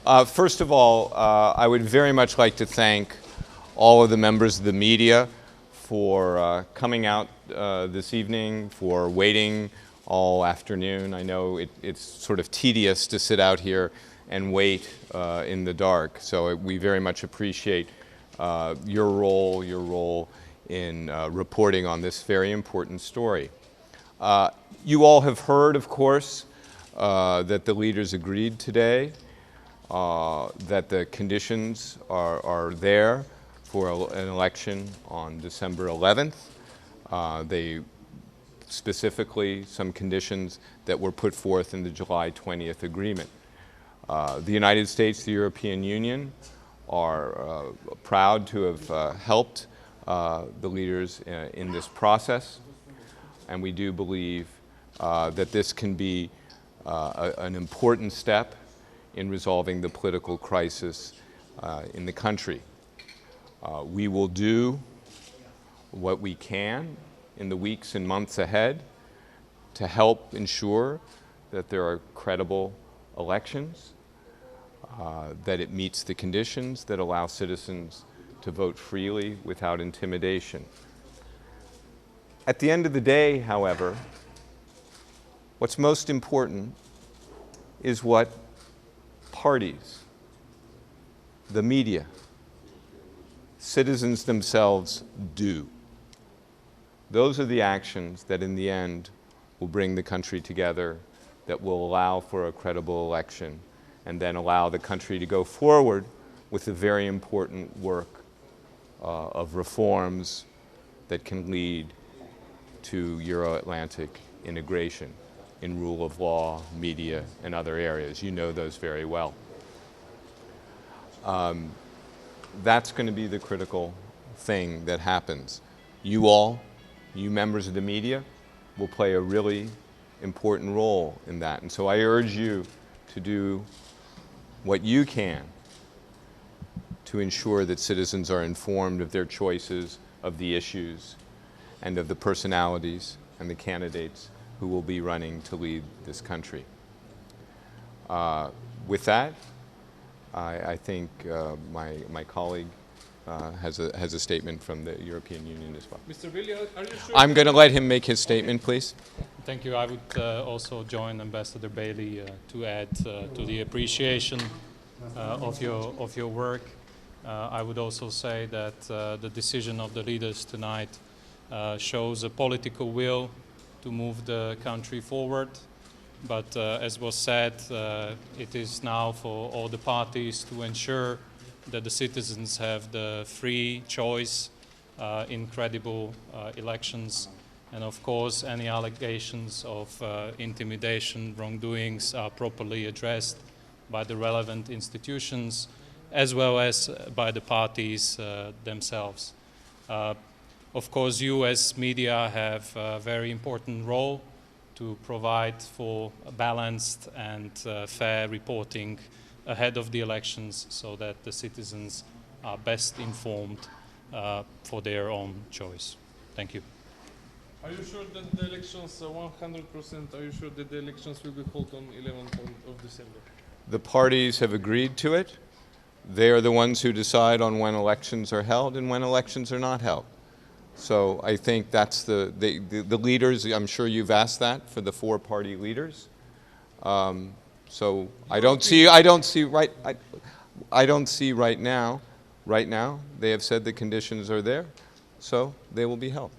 First of all, I would very much like to thank all of the members of the media for coming out this evening, for waiting all afternoon. I know it's sort of tedious to sit out here and wait in the dark, so we very much appreciate your role in reporting on this very important story. You all have heard, of course, that the leaders agreed today, that the conditions are there for an election on December 11th. They specifically some conditions that were put forth in the July 20th agreement. The United States, the European Union are proud to have helped the leaders in this process, and we do believe that this can be an important step in resolving the political crisis in the country. We will do what we can in the weeks and months ahead to help ensure that there are credible elections, that it meets the conditions that allow citizens to vote freely without intimidation. At the end of the day, however, what's most important is what parties, the media, citizens themselves do. Those are the actions that in the end will bring the country together, that will allow for a credible election, and then allow the country to go forward with the very important work of reforms that can lead to Euro-Atlantic integration in rule of law, media, and other areas. You know those very well. That's going to be the critical thing that happens. You all, you members of the media, will play a really important role in that. And so I urge you to do what you can to ensure that citizens are informed of their choices, of the issues, and of the personalities and the candidates who will be running to lead this country. With that, I think my colleague has a statement from the European Union as well. Mr. Beјli, are you sure? I'm going to let him make his statement, please. Thank you. I would also join Ambassador Beјli to add to the appreciation of your work. I would also say that the decision of the leaders tonight shows a political will to move the country forward. But as was said, it is now for all the parties to ensure that the citizens have the free choice in credible elections. And of course, any allegations of intimidation, wrongdoings are properly addressed by the relevant institutions, as well as by the parties themselves. Of course, you as media have a very important role to provide for a balanced and fair reporting ahead of the elections so that the citizens are best informed for their own choice. Thank you. Are you sure that the elections, 100%, are you sure that the elections will be held on 11th of December? The parties have agreed to it. They are the ones who decide on when elections are held and when elections are not held. So I think that's the leaders. I'm sure you've asked that for the four-party leaders. So I don't see right now. Right now, they have said the conditions are there, so they will be held.